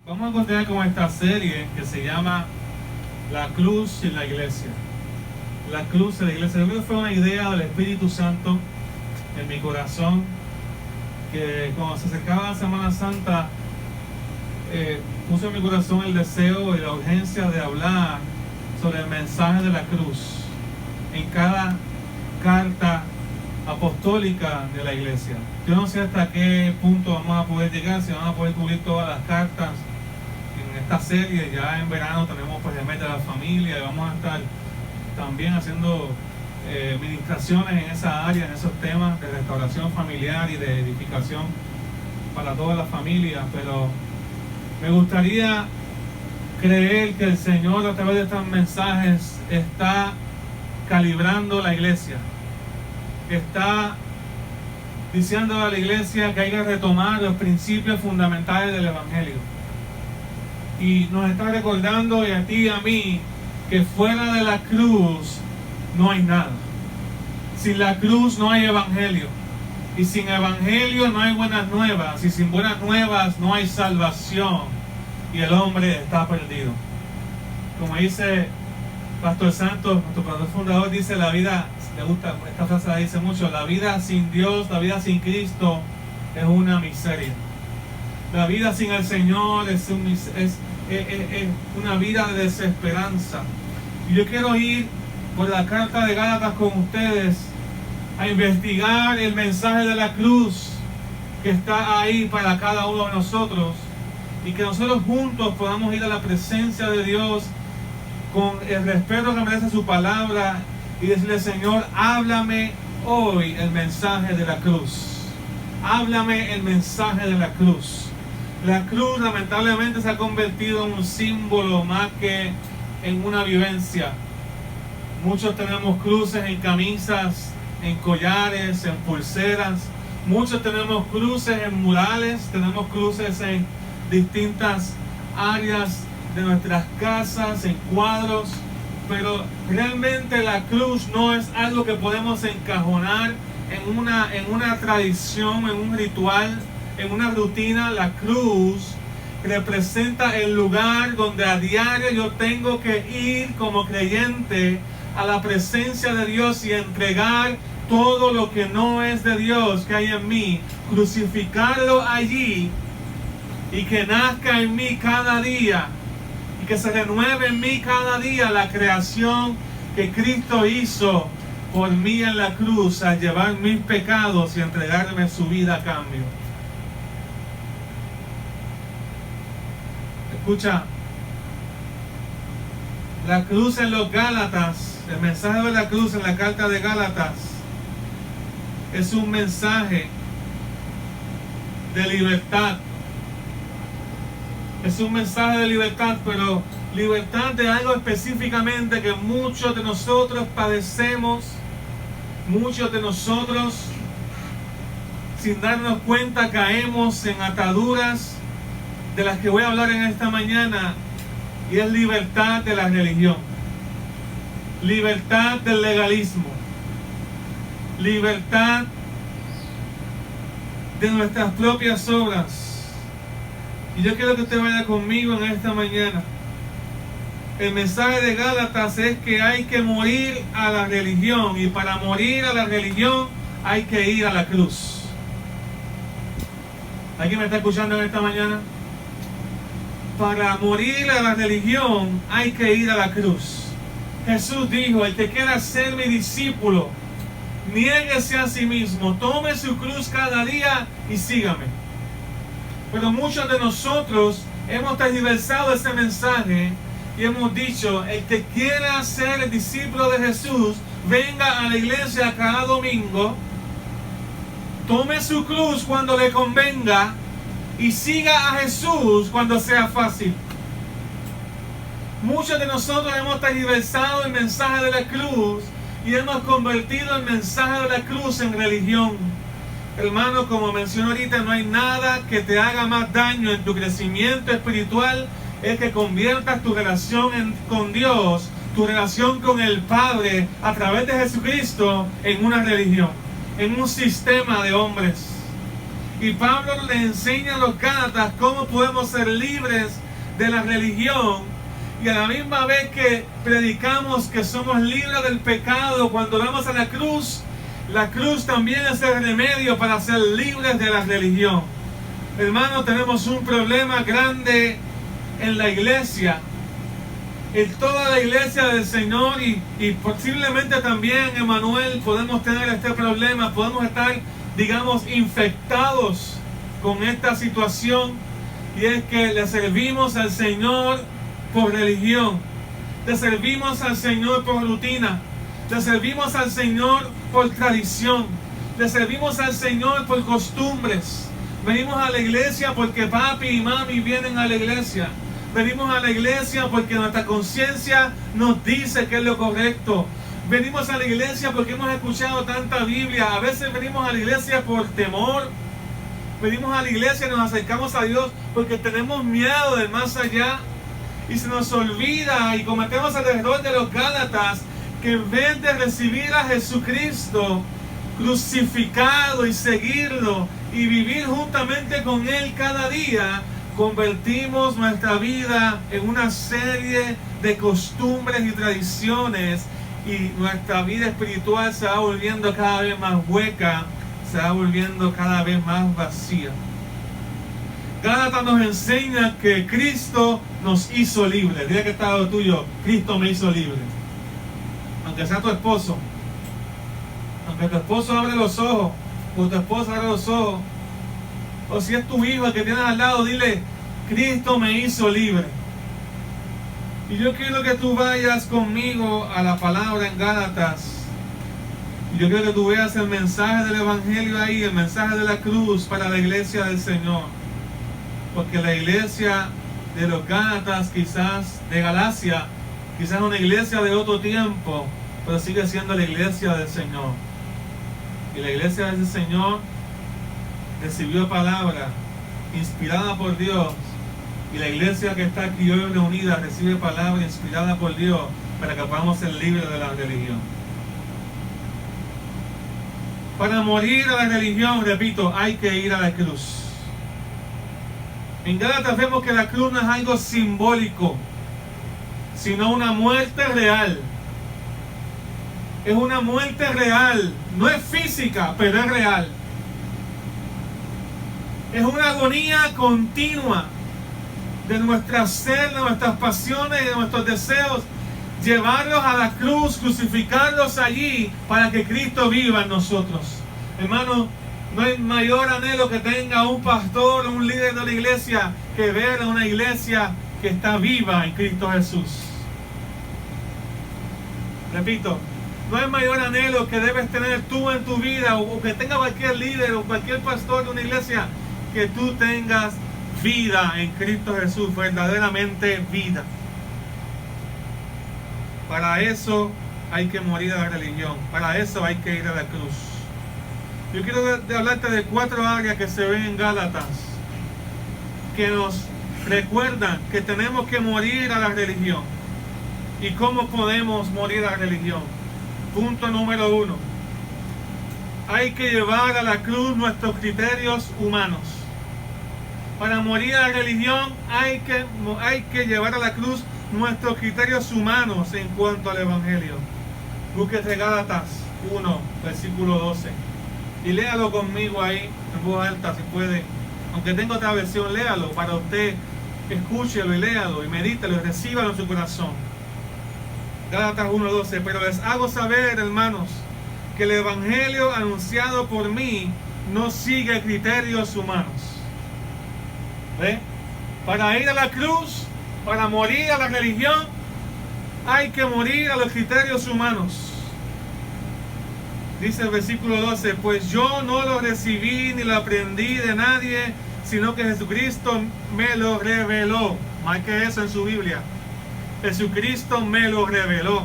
Vamos a continuar con esta serie que se llama La Cruz y la Iglesia. La Cruz y la Iglesia. Yo creo que fue una idea del Espíritu Santo en mi corazón, que cuando se acercaba la Semana Santa, puso en mi corazón el deseo y la urgencia de hablar sobre el mensaje de la cruz en cada carta apostólica de la Iglesia. Yo no sé hasta qué punto vamos a poder llegar, si vamos a poder cubrir todas las cartas en esta serie. Ya en verano tenemos pues el mes de la familia y vamos a estar también haciendo ministraciones en esa área, en esos temas de restauración familiar y de edificación para todas las familias. Pero me gustaría creer que el Señor a través de estos mensajes está calibrando la iglesia, que está diciendo a la iglesia que hay que retomar los principios fundamentales del Evangelio, y nos está recordando, y a ti y a mí, que fuera de la cruz no hay nada. Sin la cruz no hay Evangelio, y sin Evangelio no hay buenas nuevas, y sin buenas nuevas no hay salvación, y el hombre está perdido. Como dice Pastor Santos, nuestro pastor fundador, dice: la vida, le gusta esta frase, la dice mucho: la vida sin Dios, la vida sin Cristo es una miseria. La vida sin el Señor es una vida de desesperanza. Y yo quiero ir por la carta de Gálatas con ustedes a investigar el mensaje de la cruz que está ahí para cada uno de nosotros, y que nosotros juntos podamos ir a la presencia de Dios con el respeto que merece su palabra y decirle: Señor, háblame hoy el mensaje de la cruz. Háblame el mensaje de la cruz. La cruz lamentablemente se ha convertido en un símbolo más que en una vivencia. Muchos tenemos cruces en camisas, en collares, en pulseras. Muchos tenemos cruces en murales, tenemos cruces en distintas áreas de nuestras casas, en cuadros. Pero realmente la cruz no es algo que podemos encajonar en una tradición, en un ritual, en una rutina. La cruz representa el lugar donde a diario yo tengo que ir como creyente a la presencia de Dios y entregar todo lo que no es de Dios que hay en mí, crucificarlo allí, y que nazca en mí cada día, y que se renueve en mí cada día la creación que Cristo hizo por mí en la cruz, al llevar mis pecados y entregarme su vida a cambio. Escucha, la cruz en los Gálatas, el mensaje de la cruz en la carta de Gálatas, es un mensaje de libertad. Es un mensaje de libertad, pero libertad de algo específicamente que muchos de nosotros padecemos. Muchos de nosotros, sin darnos cuenta, caemos en ataduras de las que voy a hablar en esta mañana, y es libertad de la religión, libertad del legalismo, libertad de nuestras propias obras. Y yo quiero que usted vaya conmigo en esta mañana. El mensaje de Gálatas es que hay que morir a la religión, y para morir a la religión hay que ir a la cruz. ¿Alguien me está escuchando en esta mañana? Para morir a la religión hay que ir a la cruz. Jesús dijo: el que quiera ser mi discípulo, niéguese a sí mismo, tome su cruz cada día y sígame. Pero muchos de nosotros hemos tergiversado ese mensaje y hemos dicho: el que quiera ser el discípulo de Jesús, venga a la iglesia cada domingo, tome su cruz cuando le convenga y siga a Jesús cuando sea fácil. Muchos de nosotros hemos tergiversado el mensaje de la cruz y hemos convertido el mensaje de la cruz en religión. Hermano, como mencioné ahorita, no hay nada que te haga más daño en tu crecimiento espiritual, es que conviertas tu relación con Dios, tu relación con el Padre a través de Jesucristo, en una religión, en un sistema de hombres. Y Pablo le enseña a los Gálatas cómo podemos ser libres de la religión, y a la misma vez que predicamos que somos libres del pecado, cuando vamos a la cruz también es el remedio para ser libres de la religión. Hermano, tenemos un problema grande en la iglesia, en toda la iglesia del Señor, y posiblemente también, Emmanuel, podemos tener este problema, podemos estar, digamos, infectados con esta situación, y es que le servimos al Señor por religión, le servimos al Señor por rutina, le servimos al Señor por tradición, le servimos al Señor por costumbres. Venimos a la iglesia porque papi y mami vienen a la iglesia. Venimos a la iglesia porque nuestra conciencia nos dice que es lo correcto. Venimos a la iglesia porque hemos escuchado tanta Biblia. A veces venimos a la iglesia por temor. Venimos a la iglesia y nos acercamos a Dios porque tenemos miedo del más allá. Y se nos olvida y cometemos el error de los Gálatas, que en vez de recibir a Jesucristo crucificado y seguirlo y vivir juntamente con Él cada día, convertimos nuestra vida en una serie de costumbres y tradiciones, y nuestra vida espiritual se va volviendo cada vez más hueca, se va volviendo cada vez más vacía. Gálatas nos enseña que Cristo nos hizo libres. Dile que está al lado tuyo: Cristo me hizo libre. Aunque sea tu esposo, aunque tu esposo abre los ojos, o tu esposa abre los ojos, o si es tu hijo el que tienes al lado, dile: Cristo me hizo libre. Y yo quiero que tú vayas conmigo a la palabra en Gálatas, y yo quiero que tú veas el mensaje del Evangelio ahí, el mensaje de la cruz para la iglesia del Señor. Porque la iglesia de los Gálatas, quizás de Galacia, quizás una iglesia de otro tiempo, pero sigue siendo la iglesia del Señor. Y la iglesia del Señor recibió palabra inspirada por Dios, y la iglesia que está aquí hoy reunida recibe palabra inspirada por Dios para que podamos ser libres de la religión. Para morir a la religión, repito, hay que ir a la cruz. En Gálatas vemos que la cruz no es algo simbólico, sino una muerte real. Es una muerte real, no es física, pero es real. Es una agonía continua de nuestra sed, de nuestras pasiones y de nuestros deseos. Llevarlos a la cruz, crucificarlos allí para que Cristo viva en nosotros. Hermano, no hay mayor anhelo que tenga un pastor o un líder de la iglesia que ver a una iglesia que está viva en Cristo Jesús. Repito, no hay mayor anhelo que debes tener tú en tu vida, o que tenga cualquier líder o cualquier pastor de una iglesia, que tú tengas vida en Cristo Jesús, verdaderamente vida. Para eso hay que morir a la religión, para eso hay que ir a la cruz. Yo quiero hablarte de 4 áreas que se ven en Gálatas, que nos recuerdan que tenemos que morir a la religión. ¿Y cómo podemos morir a la religión? Punto número 1. Hay que llevar a la cruz nuestros criterios humanos. Para morir a la religión hay que llevar a la cruz nuestros criterios humanos en cuanto al Evangelio. Búsquese Gálatas 1, versículo 12. Y léalo conmigo ahí, en voz alta, si puede. Aunque tenga otra versión, léalo para usted. Escúchelo y léalo y medítelo y recíbalo en su corazón. Gálatas 1:12. Pero les hago saber, hermanos, que el Evangelio anunciado por mí no sigue criterios humanos. ¿Ve? Para ir a la cruz, para morir a la religión, hay que morir a los criterios humanos. Dice el versículo 12: pues yo no lo recibí ni lo aprendí de nadie, sino que Jesucristo me lo reveló. Marque eso en su Biblia. Jesucristo me lo reveló.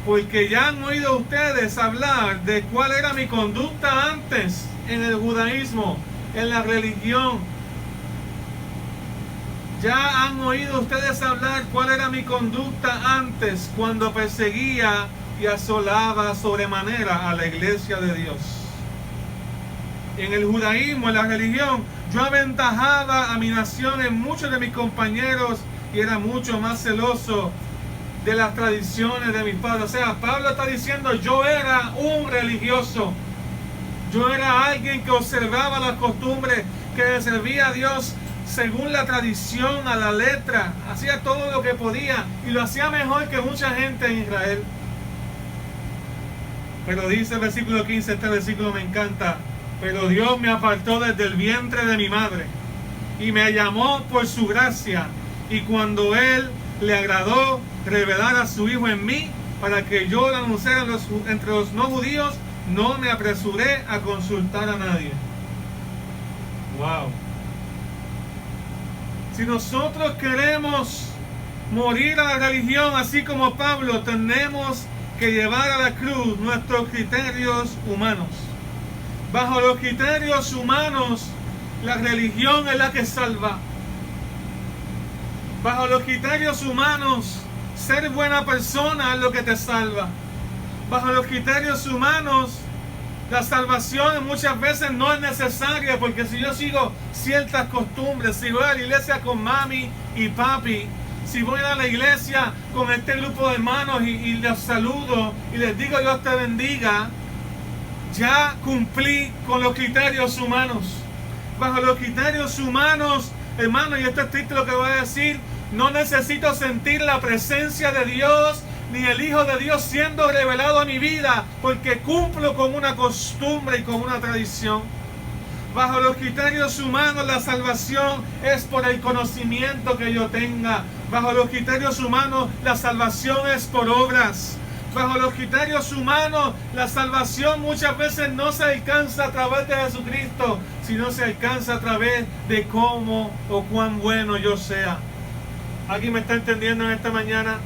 Porque ya han oído ustedes hablar de cuál era mi conducta antes en el judaísmo, en la religión. Ya han oído ustedes hablar cuál era mi conducta antes, cuando perseguía y asolaba sobremanera a la iglesia de Dios. En el judaísmo, en la religión, yo aventajaba a mi nación en muchos de mis compañeros y era mucho más celoso de las tradiciones de mis padres. O sea, Pablo está diciendo, yo era un religioso. Yo era alguien que observaba las costumbres, que le servía a Dios según la tradición, a la letra. Hacía todo lo que podía y lo hacía mejor que mucha gente en Israel. Pero dice el versículo 15, este versículo me encanta. Pero Dios me apartó desde el vientre de mi madre y me llamó por su gracia. Y cuando Él le agradó revelar a su Hijo en mí, para que yo lo anunciara entre los no judíos, no me apresuré a consultar a nadie. Wow. Si nosotros queremos morir a la religión, así como Pablo, tenemos que llevar a la cruz nuestros criterios humanos. Bajo los criterios humanos, la religión es la que salva. Bajo los criterios humanos, ser buena persona es lo que te salva. Bajo los criterios humanos, la salvación muchas veces no es necesaria, porque si yo sigo ciertas costumbres, si voy a la iglesia con mami y papi, si voy a la iglesia con este grupo de hermanos y les saludo y les digo Dios te bendiga, ya cumplí con los criterios humanos. Bajo los criterios humanos, hermano, y esto es triste lo que voy a decir, no necesito sentir la presencia de Dios ni el Hijo de Dios siendo revelado a mi vida, porque cumplo con una costumbre y con una tradición. Bajo los criterios humanos, la salvación es por el conocimiento que yo tenga. Bajo los criterios humanos, la salvación es por obras. Bajo los criterios humanos, la salvación muchas veces no se alcanza a través de Jesucristo, sino se alcanza a través de cómo o cuán bueno yo sea. ¿Alguien me está entendiendo en esta mañana?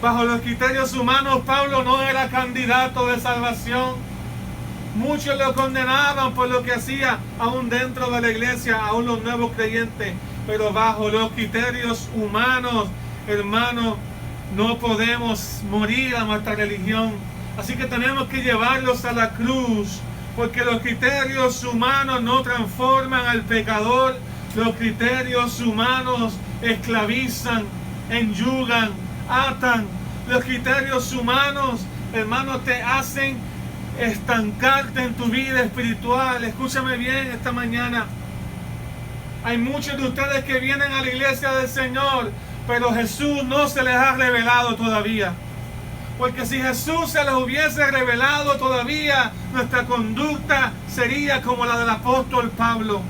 Bajo los criterios humanos, Pablo no era candidato de salvación. Muchos lo condenaban por lo que hacía, aún dentro de la iglesia, aún los nuevos creyentes. Pero bajo los criterios humanos, hermanos, no podemos morir a nuestra religión. Así que tenemos que llevarlos a la cruz, porque los criterios humanos no transforman al pecador. Los criterios humanos esclavizan, enyugan, atan. Los criterios humanos, hermanos, te hacen estancarte en tu vida espiritual. Escúchame bien esta mañana. Hay muchos de ustedes que vienen a la iglesia del Señor, pero Jesús no se les ha revelado todavía. Porque si Jesús se les hubiese revelado todavía, nuestra conducta sería como la del apóstol Pablo.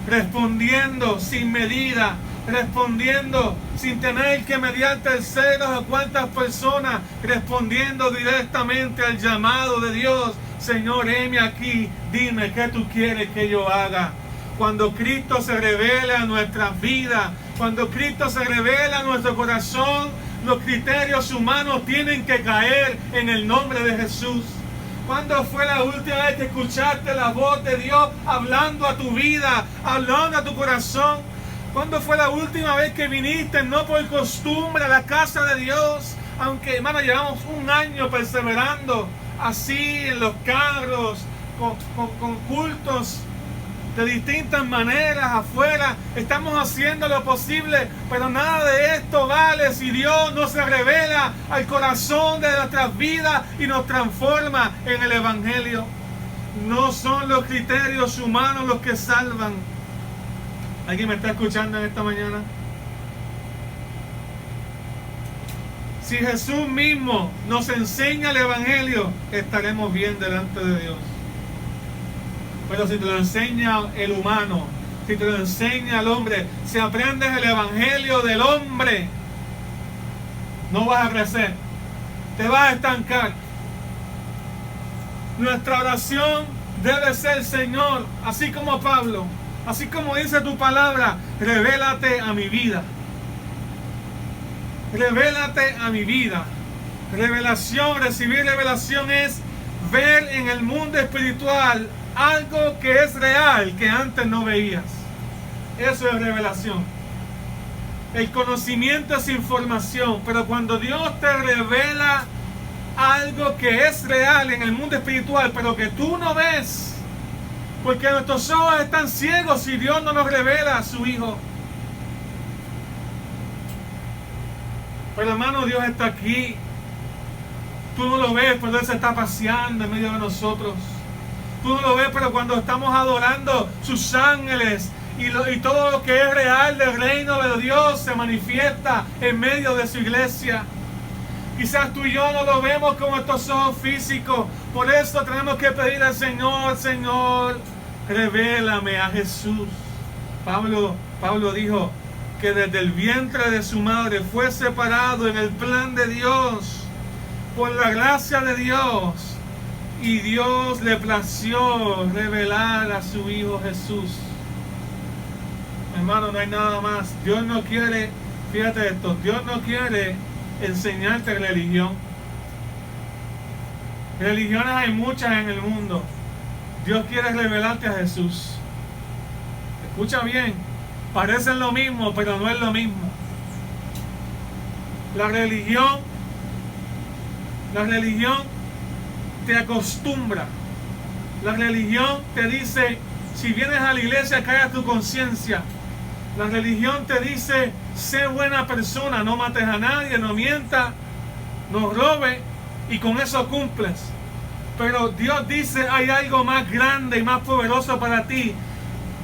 Respondiendo sin medida, respondiendo sin tener que mediar terceros a cuantas personas, respondiendo directamente al llamado de Dios. Señor, heme aquí, dime qué tú quieres que yo haga. Cuando Cristo se revela a nuestras vidas, cuando Cristo se revela a nuestro corazón, los criterios humanos tienen que caer en el nombre de Jesús. ¿Cuándo fue la última vez que escuchaste la voz de Dios hablando a tu vida, hablando a tu corazón? ¿Cuándo fue la última vez que viniste, no por costumbre, a la casa de Dios? Aunque, hermano, llevamos un año perseverando así en los carros, con cultos de distintas maneras afuera. Estamos haciendo lo posible, pero nada de esto vale si Dios no se revela al corazón de nuestras vidas y nos transforma en el Evangelio. No son los criterios humanos los que salvan. ¿Alguien me está escuchando en esta mañana? Si Jesús mismo nos enseña el Evangelio, estaremos bien delante de Dios. Pero si te lo enseña el humano, si te lo enseña el hombre, si aprendes el Evangelio del hombre, no vas a crecer, te vas a estancar. Nuestra oración debe ser: Señor, así como Pablo, así como dice tu palabra, revélate a mi vida. Revélate a mi vida. Revelación, recibir revelación es ver en el mundo espiritual algo que es real, que antes no veías. Eso es revelación. El conocimiento es información, pero cuando Dios te revela algo que es real en el mundo espiritual, pero que tú no ves, Porque nuestros ojos están ciegos si Dios no nos revela a su Hijo. Pero hermano, Dios está aquí. Tú no lo ves, pero Él se está paseando en medio de nosotros. Tú no lo ves, pero cuando estamos adorando, sus ángeles y todo lo que es real del reino de Dios se manifiesta en medio de su iglesia. Quizás tú y yo no lo vemos con estos ojos físicos. Por eso tenemos que pedir al Señor: Señor, revélame a Jesús. Pablo dijo que desde el vientre de su madre fue separado en el plan de Dios, por la gracia de Dios, y Dios le plació revelar a su Hijo Jesús. Hermano, no hay nada más. Dios no quiere, fíjate esto, Dios no quiere enseñarte religión. Religiones hay muchas en el mundo. Dios quiere revelarte a Jesús. Escucha bien, parecen lo mismo, pero no es lo mismo. La religión te acostumbra. La religión te dice: si vienes a la iglesia, calla tu conciencia. La religión te dice: sé buena persona, no mates a nadie, no mientas, no robes, y con eso cumples. Pero Dios dice: hay algo más grande y más poderoso para ti.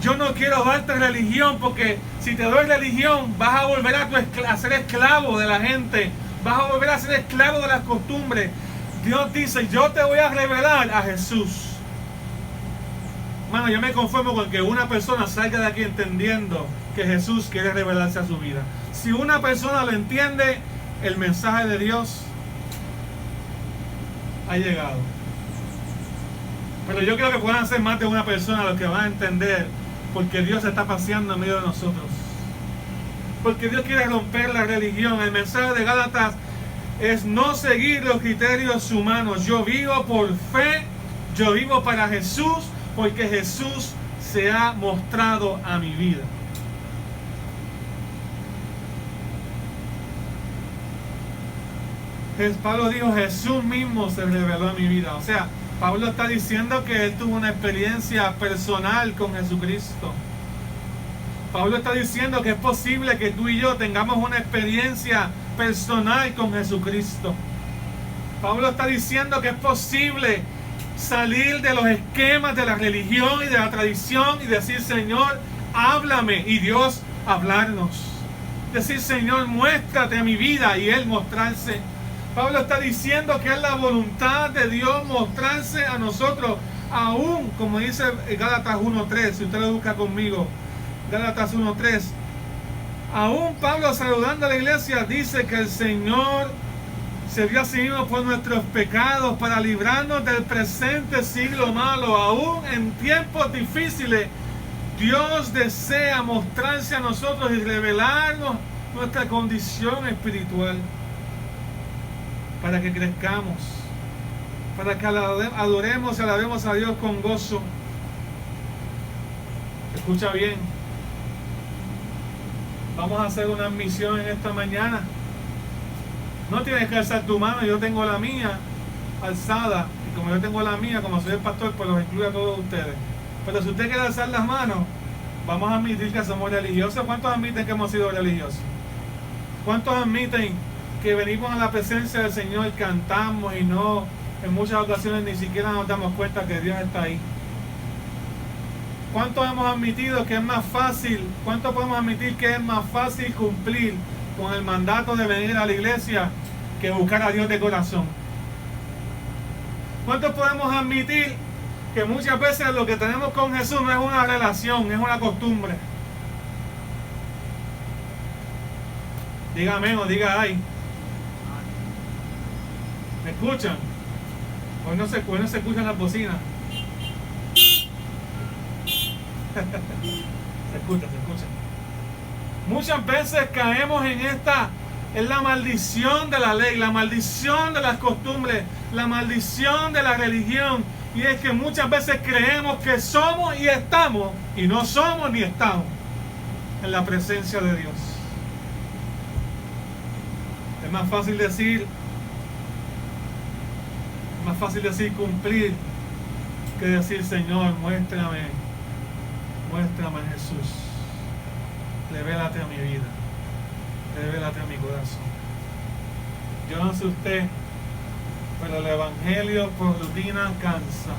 Yo no quiero darte religión, porque si te doy religión vas a volver a ser esclavo de la gente, vas a volver a ser esclavo de las costumbres. Dios dice: yo te voy a revelar a Jesús. Mano, yo me conformo con que una persona salga de aquí entendiendo que Jesús quiere revelarse a su vida. Si una persona lo entiende, el mensaje de Dios ha llegado. Pero yo creo que puedan ser más de una persona los que van a entender, porque Dios se está paseando en medio de nosotros. Porque Dios quiere romper la religión. El mensaje de Gálatas es no seguir los criterios humanos. Yo vivo por fe, yo vivo para Jesús, porque Jesús se ha mostrado a mi vida. Pablo dijo: Jesús mismo se reveló a mi vida. O sea, Pablo está diciendo que él tuvo una experiencia personal con Jesucristo. Pablo está diciendo que es posible que tú y yo tengamos una experiencia personal con Jesucristo. Pablo está diciendo que es posible salir de los esquemas de la religión y de la tradición y decir: Señor, háblame, y Dios hablarnos. Decir: Señor, muéstrate a mi vida, y Él mostrarse. Pablo está diciendo que es la voluntad de Dios mostrarse a nosotros, aún, como dice Gálatas 1:3, si usted lo busca conmigo, Gálatas 1:3. Aún Pablo, saludando a la iglesia, dice que el Señor se dio a sí mismo por nuestros pecados para librarnos del presente siglo malo. Aún en tiempos difíciles, Dios desea mostrarse a nosotros y revelarnos nuestra condición espiritual, para que crezcamos, para que adoremos y alabemos a Dios con gozo. Escucha bien, vamos a hacer una misión en esta mañana. No tienes que alzar tu mano, yo tengo la mía alzada, y como yo tengo la mía, como soy el pastor, pues los incluyo a todos ustedes. Pero si usted quiere alzar las manos, vamos a admitir que somos religiosos. ¿Cuántos admiten que hemos sido religiosos? ¿Cuántos admiten que venimos a la presencia del Señor y cantamos, y no, en muchas ocasiones ni siquiera nos damos cuenta que Dios está ahí? ¿Cuántos hemos admitido que es más fácil, cuántos podemos admitir que es más fácil cumplir con el mandato de venir a la iglesia que buscar a Dios de corazón? ¿Cuántos podemos admitir que muchas veces lo que tenemos con Jesús no es una relación, es una costumbre? Diga amén o diga ay. ¿Me escuchan? Hoy no se escuchan las bocinas. Se escucha. Muchas veces caemos en la maldición de la ley, la maldición de las costumbres, la maldición de la religión. Y es que muchas veces creemos que somos y estamos, y no somos ni estamos en la presencia de Dios. Es más fácil decir cumplir que decir, Señor, muéstrame Jesús. Revélate a mi vida. Revélate a mi corazón. Yo no sé usted, pero el evangelio por rutina cansa.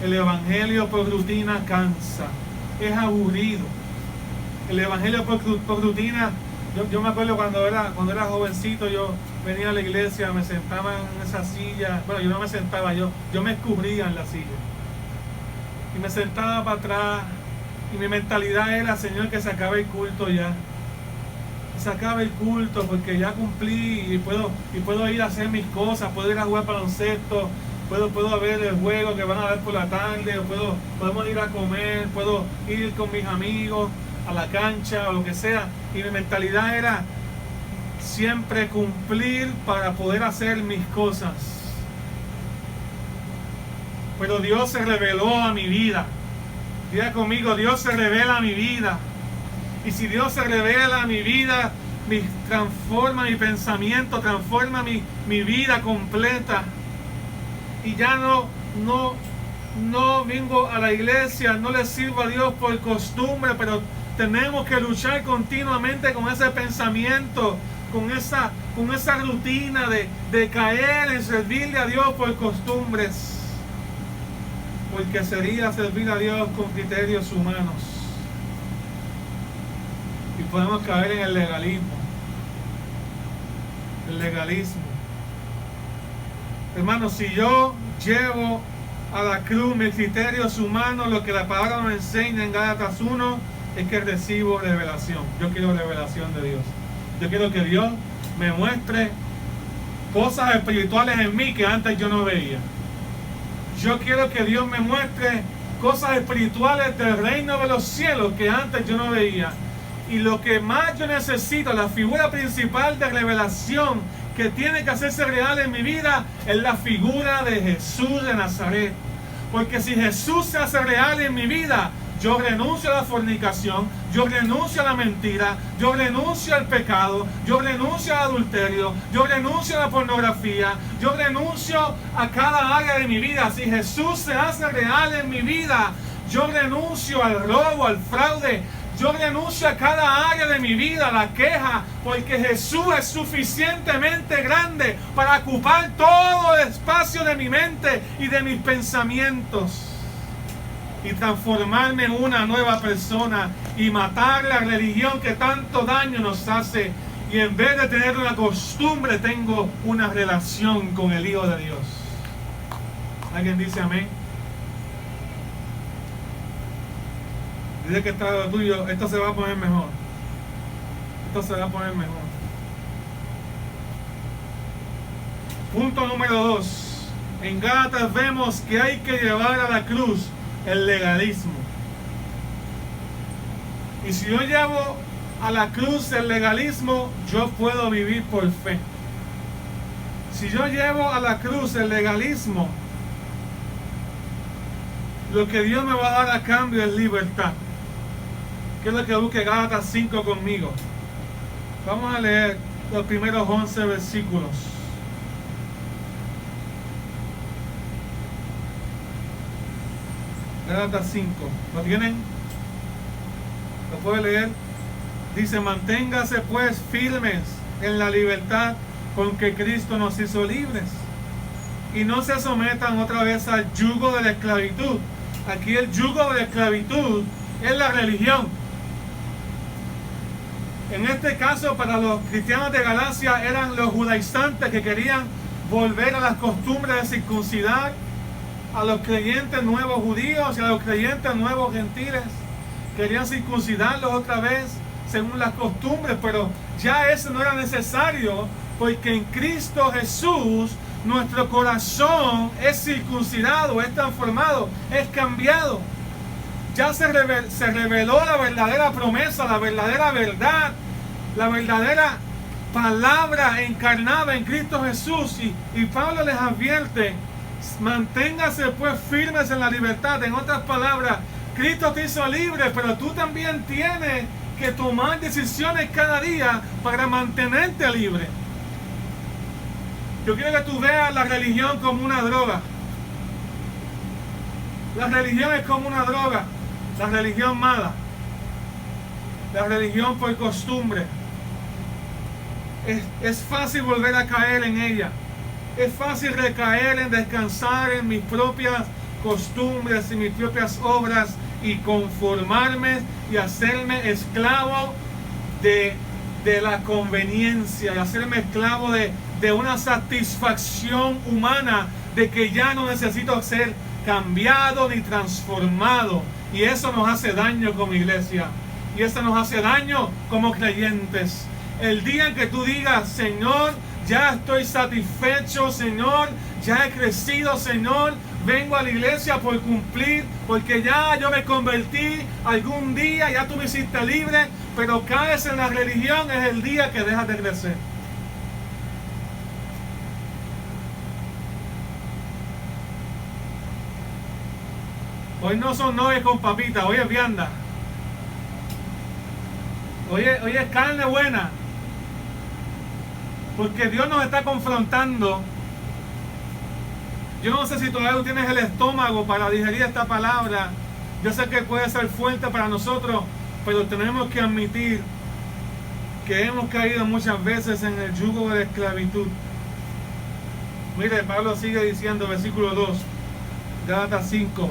El evangelio por rutina cansa. Es aburrido. El evangelio por rutina. Yo me acuerdo cuando era jovencito, yo venía a la iglesia, me sentaba en esa silla. Bueno, yo no me sentaba, yo me escurría en la silla. Y me sentaba para atrás. Y mi mentalidad era, Señor, que se acabe el culto ya. Se acabe el culto porque ya cumplí y puedo ir a hacer mis cosas, puedo ir a jugar baloncesto, puedo ver el juego que van a dar por la tarde, podemos ir a comer, puedo ir con mis amigos a la cancha o lo que sea. Y mi mentalidad era siempre cumplir para poder hacer mis cosas. Pero Dios se reveló a mi vida. Diga conmigo, Dios se revela a mi vida. Y si Dios se revela a mi vida, transforma mi pensamiento, transforma mi vida completa. Y ya no vengo a la iglesia, no le sirvo a Dios por costumbre, pero tenemos que luchar continuamente con ese pensamiento, con esa rutina de caer en servirle a Dios por costumbres. Porque sería servir a Dios con criterios humanos. Y podemos caer en el legalismo. El legalismo. Hermanos, si yo llevo a la cruz mis criterios humanos, lo que la palabra nos enseña en Gálatas 1 es que recibo revelación. Yo quiero revelación de Dios. Yo quiero que Dios me muestre cosas espirituales en mí que antes yo no veía. Yo quiero que Dios me muestre cosas espirituales del reino de los cielos que antes yo no veía. Y lo que más yo necesito, la figura principal de revelación que tiene que hacerse real en mi vida, es la figura de Jesús de Nazaret. Porque si Jesús se hace real en mi vida, yo renuncio a la fornicación, yo renuncio a la mentira, yo renuncio al pecado, yo renuncio al adulterio, yo renuncio a la pornografía, yo renuncio a cada área de mi vida. Si Jesús se hace real en mi vida, yo renuncio al robo, al fraude, yo renuncio a cada área de mi vida, la queja, porque Jesús es suficientemente grande para ocupar todo el espacio de mi mente y de mis pensamientos. Y transformarme en una nueva persona y matar la religión que tanto daño nos hace. Y en vez de tener una costumbre, tengo una relación con el Hijo de Dios. ¿Alguien dice amén? Dice que está lo tuyo, esto se va a poner mejor. Esto se va a poner mejor. Punto número 2. En Gálatas vemos que hay que llevar a la cruz el legalismo. Y si yo llevo a la cruz el legalismo, yo puedo vivir por fe. Si yo llevo a la cruz el legalismo, lo que Dios me va a dar a cambio es libertad. ¿Qué es lo que busque Gálatas 5 conmigo? Vamos a leer los primeros 11 versículos. Gálatas 5. ¿Lo tienen? ¿Lo puede leer? Dice, manténgase pues firmes en la libertad con que Cristo nos hizo libres. Y no se sometan otra vez al yugo de la esclavitud. Aquí el yugo de la esclavitud es la religión. En este caso, para los cristianos de Galacia, eran los judaizantes que querían volver a las costumbres de circuncidar a los creyentes nuevos judíos y a los creyentes nuevos gentiles. Querían circuncidarlos otra vez según las costumbres, pero ya eso no era necesario, porque en Cristo Jesús nuestro corazón es circuncidado, es transformado, es cambiado. Ya se reveló la verdadera promesa, la verdadera verdad, la verdadera palabra encarnada en Cristo Jesús. Y Pablo les advierte, manténgase pues firmes en la libertad. En otras palabras, Cristo te hizo libre, pero tú también tienes que tomar decisiones cada día para mantenerte libre. Yo quiero que tú veas la religión como una droga. La religión es como una droga, la religión mala, la religión por costumbre. Es fácil volver a caer en ella. Es fácil recaer en descansar en mis propias costumbres y mis propias obras y conformarme y hacerme esclavo de la conveniencia, y hacerme esclavo de una satisfacción humana, de que ya no necesito ser cambiado ni transformado. Y eso nos hace daño como iglesia, y eso nos hace daño como creyentes. El día en que tú digas: Señor, ya estoy satisfecho, Señor, ya he crecido, Señor, vengo a la iglesia por cumplir, porque ya yo me convertí algún día, ya tú me hiciste libre, pero caes en la religión, es el día que dejas de crecer. Hoy no son novias con papitas, hoy es vianda. Hoy es carne buena. Porque Dios nos está confrontando. Yo no sé si todavía tú tienes el estómago para digerir esta palabra. Yo sé que puede ser fuerte para nosotros, pero tenemos que admitir que hemos caído muchas veces en el yugo de la esclavitud. Mire, Pablo sigue diciendo, versículo 2, Gálatas 5.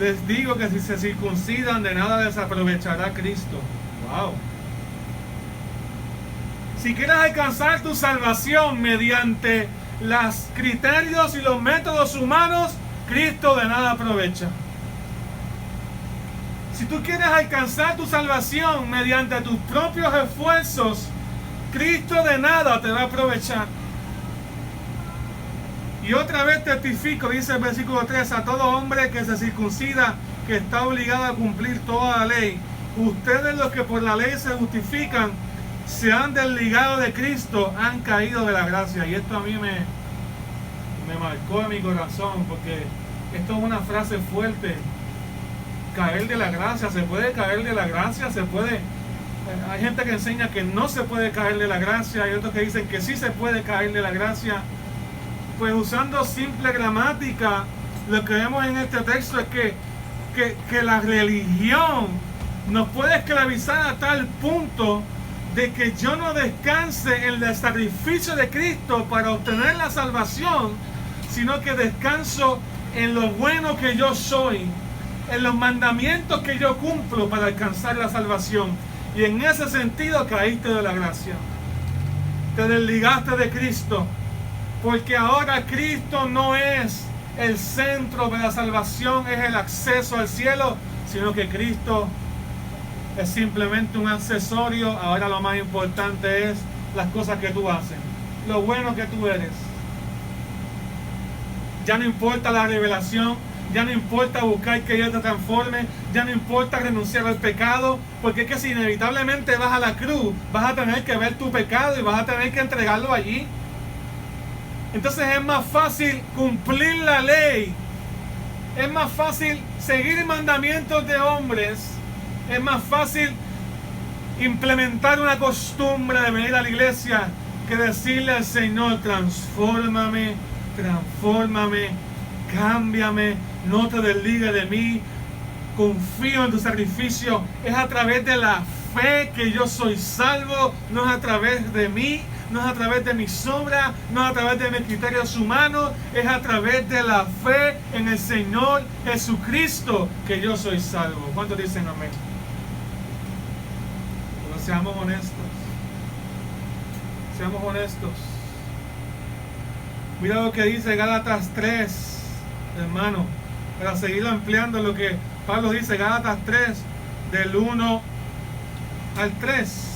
Les digo que si se circuncidan, de nada les aprovechará Cristo. Wow. Si quieres alcanzar tu salvación mediante los criterios y los métodos humanos, Cristo de nada aprovecha. Si tú quieres alcanzar tu salvación mediante tus propios esfuerzos, Cristo de nada te va a aprovechar. Y otra vez testifico, dice el versículo 3, a todo hombre que se circuncida, que está obligado a cumplir toda la ley. Ustedes, los que por la ley se justifican, se han desligado de Cristo, han caído de la gracia. Y esto a mí me marcó en mi corazón, porque esto es una frase fuerte. Caer de la gracia, se puede caer de la gracia, se puede. Hay gente que enseña que no se puede caer de la gracia, hay otros que dicen que sí se puede caer de la gracia. Pues usando simple gramática, lo que vemos en este texto es que la religión nos puede esclavizar a tal punto de que yo no descanse en el sacrificio de Cristo para obtener la salvación, sino que descanso en lo bueno que yo soy, en los mandamientos que yo cumplo para alcanzar la salvación. Y en ese sentido caíste de la gracia, te desligaste de Cristo, porque ahora Cristo no es el centro de la salvación, es el acceso al cielo, sino que Cristo es simplemente un accesorio. Ahora lo más importante es las cosas que tú haces, lo bueno que tú eres. Ya no importa la revelación, ya no importa buscar que Dios te transforme, ya no importa renunciar al pecado, porque es que si inevitablemente vas a la cruz, vas a tener que ver tu pecado y vas a tener que entregarlo allí. Entonces es más fácil cumplir la ley, es más fácil seguir mandamientos de hombres, es más fácil implementar una costumbre de venir a la iglesia que decirle al Señor: transfórmame, cámbiame, no te desligues de mí, confío en tu sacrificio. Es a través de la fe que yo soy salvo, no es a través de mí, no es a través de mis obras, no es a través de mis criterios humanos, es a través de la fe en el Señor Jesucristo que yo soy salvo. ¿Cuántos dicen amén? Pero seamos honestos. Seamos honestos. Mira lo que dice Gálatas 3, hermano, para seguir ampliando lo que Pablo dice. Gálatas 3, del 1 al 3.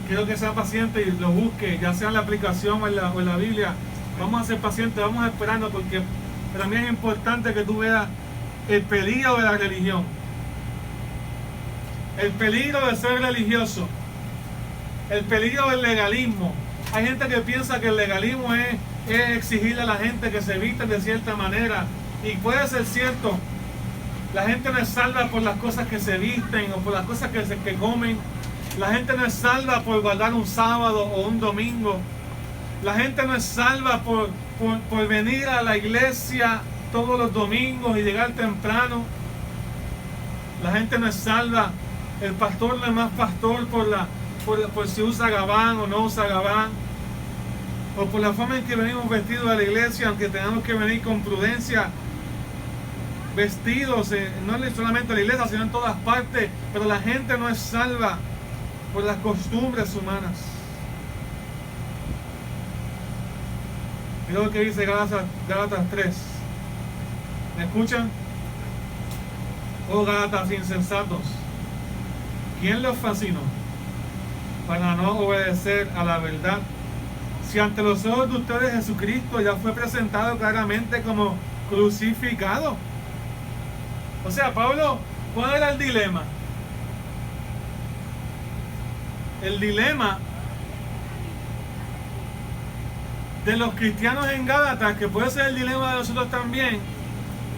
Quiero que sea paciente y lo busque, ya sea en la aplicación o en la Biblia. Vamos a ser pacientes, vamos esperando, porque para mí es importante que tú veas el peligro de la religión, el peligro de ser religioso, el peligro del legalismo. Hay gente que piensa que el legalismo es exigirle a la gente que se viste de cierta manera, y puede ser cierto. La gente no es salva por las cosas que se visten o por las cosas que comen. La gente no es salva por guardar un sábado o un domingo. La gente no es salva por venir a la iglesia todos los domingos y llegar temprano. La gente no es salva. El pastor no es más pastor por si usa gabán o no usa gabán, o por la forma en que venimos vestidos a la iglesia, aunque tengamos que venir con prudencia, vestidos, no solamente en la iglesia, sino en todas partes. Pero la gente no es salva por las costumbres humanas. Mira lo que dice Gálatas 3. ¿Me escuchan? Oh Gálatas insensatos, ¿quién los fascinó para no obedecer a la verdad? Si ante los ojos de ustedes Jesucristo ya fue presentado claramente como crucificado. O sea, Pablo, ¿cuál era el dilema? El dilema de los cristianos en Gálatas, que puede ser el dilema de nosotros también,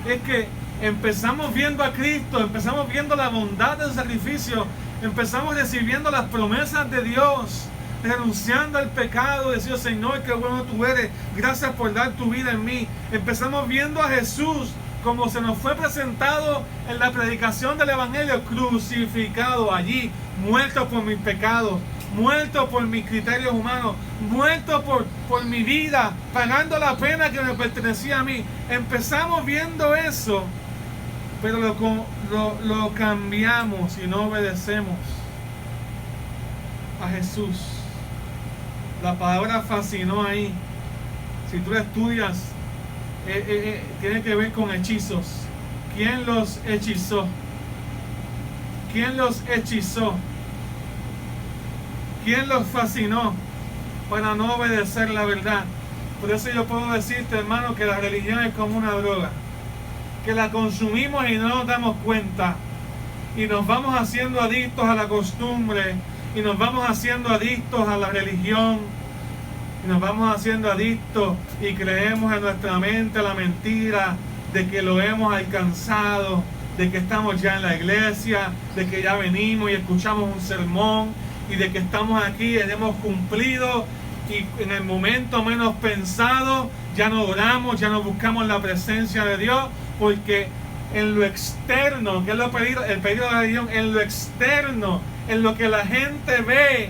es que empezamos viendo a Cristo, empezamos viendo la bondad del sacrificio, empezamos recibiendo las promesas de Dios, renunciando al pecado, diciendo: Señor, qué bueno tú eres, gracias por dar tu vida en mí. Empezamos viendo a Jesús como se nos fue presentado en la predicación del Evangelio, crucificado allí, muerto por mis pecados, muerto por mis criterios humanos, muerto por mi vida, pagando la pena que me pertenecía a mí. Empezamos viendo eso, pero lo cambiamos y no obedecemos a Jesús. La palabra fascinó ahí. Si tú estudias, tiene que ver con hechizos. ¿Quién los hechizó? ¿Quién los hechizó? ¿Quién los fascinó para no obedecer la verdad? Por eso yo puedo decirte, hermano, que la religión es como una droga, que la consumimos y no nos damos cuenta, y nos vamos haciendo adictos a la costumbre, y nos vamos haciendo adictos a la religión, y nos vamos haciendo adictos y creemos en nuestra mente la mentira de que lo hemos alcanzado, de que estamos ya en la iglesia, de que ya venimos y escuchamos un sermón, y de que estamos aquí y hemos cumplido, y en el momento menos pensado ya no oramos, ya no buscamos la presencia de Dios, porque en lo externo, que es el peligro de la religión, en lo externo, en lo que la gente ve,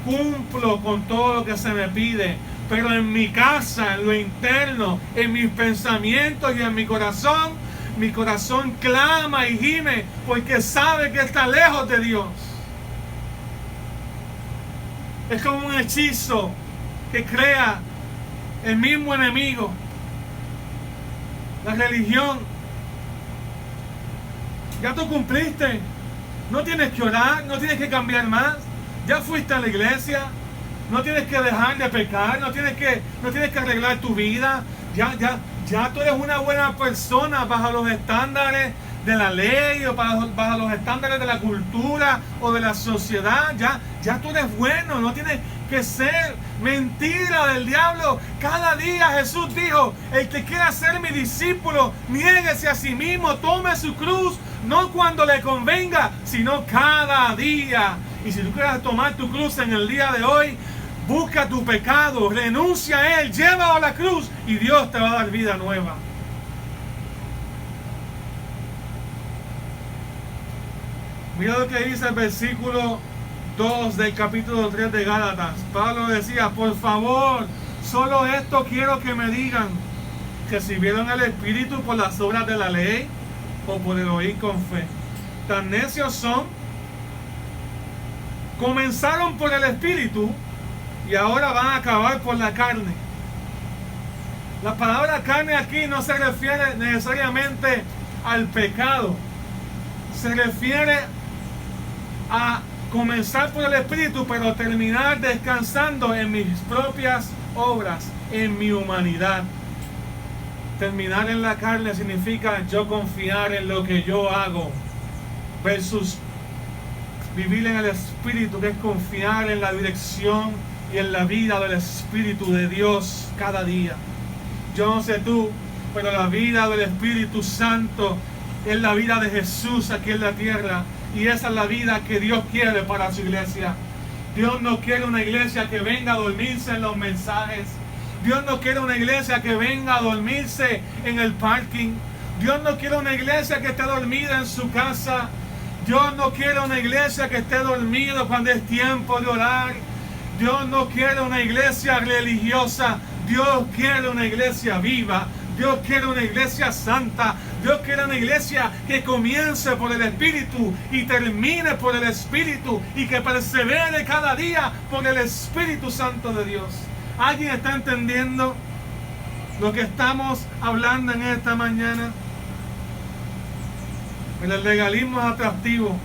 cumplo con todo lo que se me pide, pero en mi casa, en lo interno, en mis pensamientos y en mi corazón clama y gime porque sabe que está lejos de Dios. Es como un hechizo que crea el mismo enemigo. La religión. Ya tú cumpliste. No tienes que orar, no tienes que cambiar más. Ya fuiste a la iglesia. No tienes que dejar de pecar, no tienes que arreglar tu vida. Ya tú eres una buena persona bajo los estándares de la ley, o bajo los estándares de la cultura o de la sociedad. Ya tú eres bueno, no tienes que ser. Mentira del diablo. Cada día Jesús dijo: el que quiera ser mi discípulo, niéguese a sí mismo, tome su cruz, no cuando le convenga, sino cada día. Y si tú quieres tomar tu cruz en el día de hoy, busca tu pecado, renuncia a él, llévalo a la cruz y Dios te va a dar vida nueva. Mira lo que dice el versículo 2 del capítulo 3 de Gálatas. Pablo decía: por favor, solo esto quiero que me digan, que si vieron el Espíritu por las obras de la ley o por el oír con fe. Tan necios son. Comenzaron por el Espíritu y ahora van a acabar por la carne. La palabra carne aquí no se refiere necesariamente al pecado. Se refiere a comenzar por el Espíritu, pero terminar descansando en mis propias obras, en mi humanidad. Terminar en la carne significa yo confiar en lo que yo hago, versus vivir en el Espíritu, que es confiar en la dirección y en la vida del Espíritu de Dios cada día. Yo no sé tú, pero la vida del Espíritu Santo es la vida de Jesús aquí en la tierra, y esa es la vida que Dios quiere para su iglesia. Dios no quiere una iglesia que venga a dormirse en los mensajes. Dios no quiere una iglesia que venga a dormirse en el parking. Dios no quiere una iglesia que esté dormida en su casa. Dios no quiere una iglesia que esté dormida cuando es tiempo de orar. Dios no quiere una iglesia religiosa. Dios quiere una iglesia viva. Dios quiere una iglesia santa. Dios quiere una iglesia que comience por el Espíritu y termine por el Espíritu y que persevere cada día por el Espíritu Santo de Dios. ¿Alguien está entendiendo lo que estamos hablando en esta mañana? El legalismo es atractivo.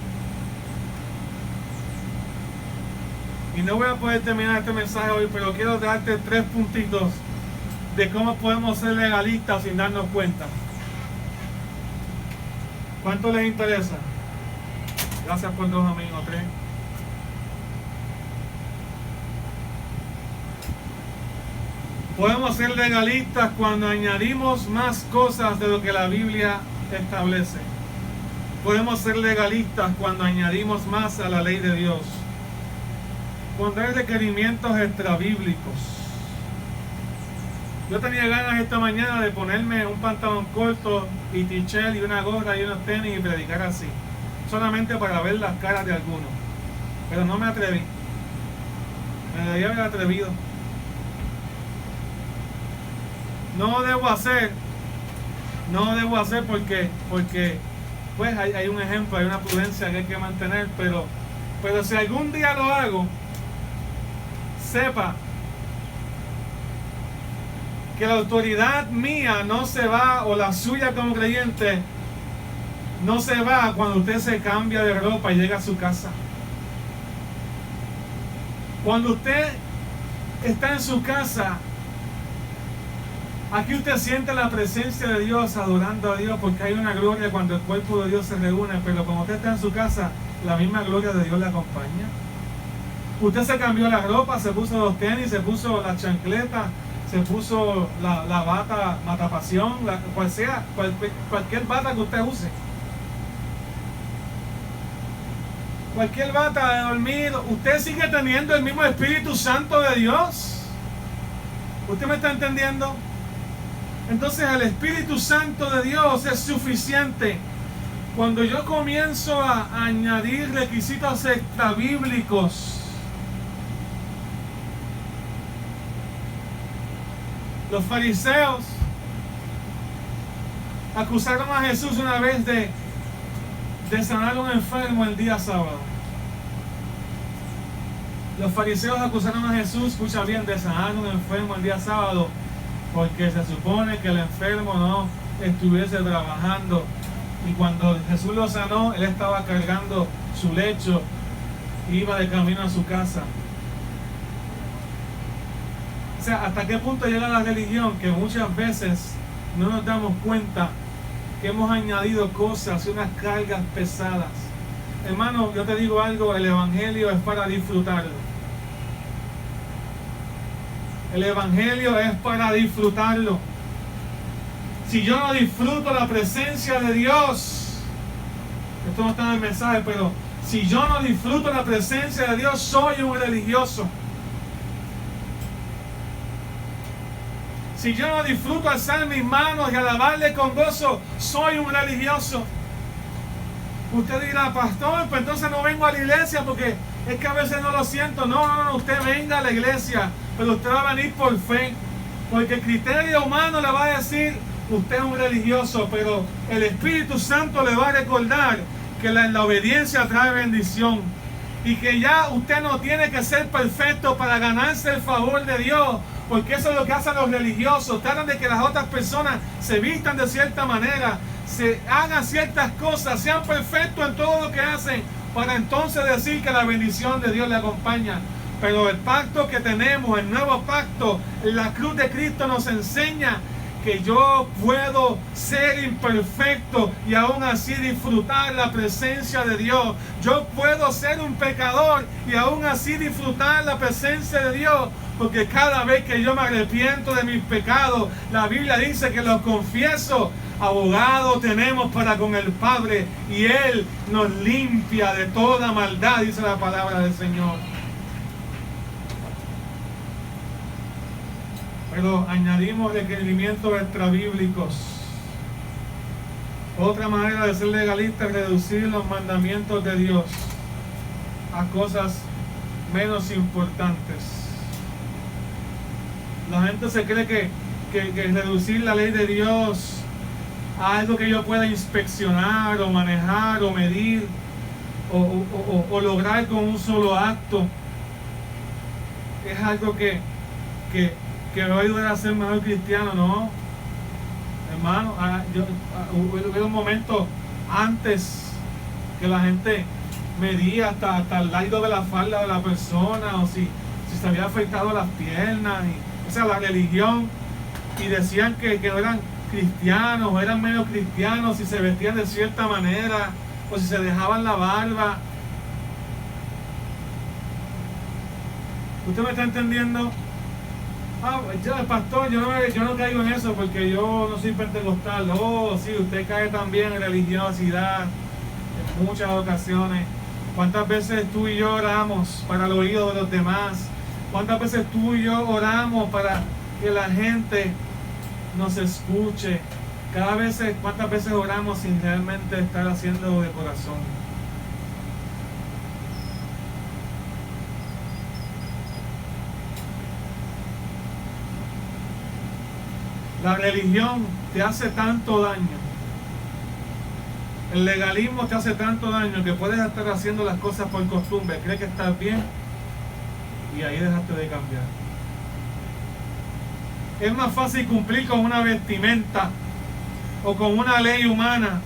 Y no voy a poder terminar este mensaje hoy, pero quiero darte 3 puntitos de cómo podemos ser legalistas sin darnos cuenta. ¿Cuánto les interesa? Gracias por 2 amigos, 3. Podemos ser legalistas cuando añadimos más cosas de lo que la Biblia establece. Podemos ser legalistas cuando añadimos más a la ley de Dios. Cuando hay requerimientos extrabíblicos. Yo tenía ganas esta mañana de ponerme un pantalón corto y t-shirt y una gorra y unos tenis y predicar así. Solamente para ver las caras de algunos. Pero no me atreví. Me debería haber atrevido. No debo hacer porque pues hay un ejemplo, hay una prudencia que hay que mantener, pero si algún día lo hago, sepa que la autoridad mía no se va, o la suya como creyente, no se va cuando usted se cambia de ropa y llega a su casa. Cuando usted está en su casa, aquí usted siente la presencia de Dios, adorando a Dios, porque hay una gloria cuando el cuerpo de Dios se reúne, pero cuando usted está en su casa, la misma gloria de Dios le acompaña. Usted se cambió la ropa, se puso los tenis, se puso la chancleta, se puso la bata matapasión, cualquier bata que usted use. Cualquier bata de dormir, usted sigue teniendo el mismo Espíritu Santo de Dios. ¿Usted me está entendiendo? Entonces el Espíritu Santo de Dios es suficiente. Cuando yo comienzo a añadir requisitos extrabíblicos, los fariseos acusaron a Jesús una vez de sanar a un enfermo el día sábado. Los fariseos acusaron a Jesús, escucha bien, de sanar a un enfermo el día sábado, porque se supone que el enfermo no estuviese trabajando. Y cuando Jesús lo sanó, él estaba cargando su lecho e iba de camino a su casa. O sea, ¿hasta qué punto llega la religión? Que muchas veces no nos damos cuenta que hemos añadido cosas y unas cargas pesadas. Hermano, yo te digo algo, el Evangelio es para disfrutarlo. El Evangelio es para disfrutarlo. Si yo no disfruto la presencia de Dios, esto no está en el mensaje, pero si yo no disfruto la presencia de Dios, soy un religioso. Si yo no disfruto alzar mis manos y alabarle con gozo, soy un religioso. Usted dirá, pastor, pues entonces no vengo a la iglesia porque es que a veces no lo siento. No, usted venga a la iglesia, pero usted va a venir por fe. Porque el criterio humano le va a decir, usted es un religioso, pero el Espíritu Santo le va a recordar que la obediencia trae bendición. Y que ya usted no tiene que ser perfecto para ganarse el favor de Dios. Porque eso es lo que hacen los religiosos. Tratan de que las otras personas se vistan de cierta manera, se hagan ciertas cosas, sean perfectos en todo lo que hacen, para entonces decir que la bendición de Dios le acompaña. Pero el pacto que tenemos, el nuevo pacto, la cruz de Cristo nos enseña que yo puedo ser imperfecto y aún así disfrutar la presencia de Dios. Yo puedo ser un pecador y aún así disfrutar la presencia de Dios. Porque cada vez que yo me arrepiento de mis pecados, la Biblia dice que los confieso. Abogado tenemos para con el Padre y Él nos limpia de toda maldad, dice la palabra del Señor. pero añadimos requerimientos extrabíblicos. Otra manera de ser legalista es reducir los mandamientos de Dios a cosas menos importantes. La gente se cree que reducir la ley de Dios a algo que yo pueda inspeccionar o manejar o medir o lograr con un solo acto es algo que me va a ayudar a ser mejor cristiano. No, hermano, hubo un momento antes que la gente medía hasta el largo de la falda de la persona, o si se había afectado las piernas, o sea, la religión, y decían que no eran cristianos o eran menos cristianos si se vestían de cierta manera o si se dejaban la barba. ¿Usted me está entendiendo? Pastor, yo no caigo en eso porque yo no soy pentecostal. Oh, sí, usted cae también en religiosidad en muchas ocasiones. ¿Cuántas veces tú y yo oramos para el oído de los demás? ¿Cuántas veces tú y yo oramos para que la gente nos escuche? ¿Cuántas veces oramos sin realmente estar haciendo de corazón? La religión te hace tanto daño, el legalismo te hace tanto daño que puedes estar haciendo las cosas por costumbre, crees que estás bien y ahí dejaste de cambiar. Es más fácil cumplir con una vestimenta o con una ley humana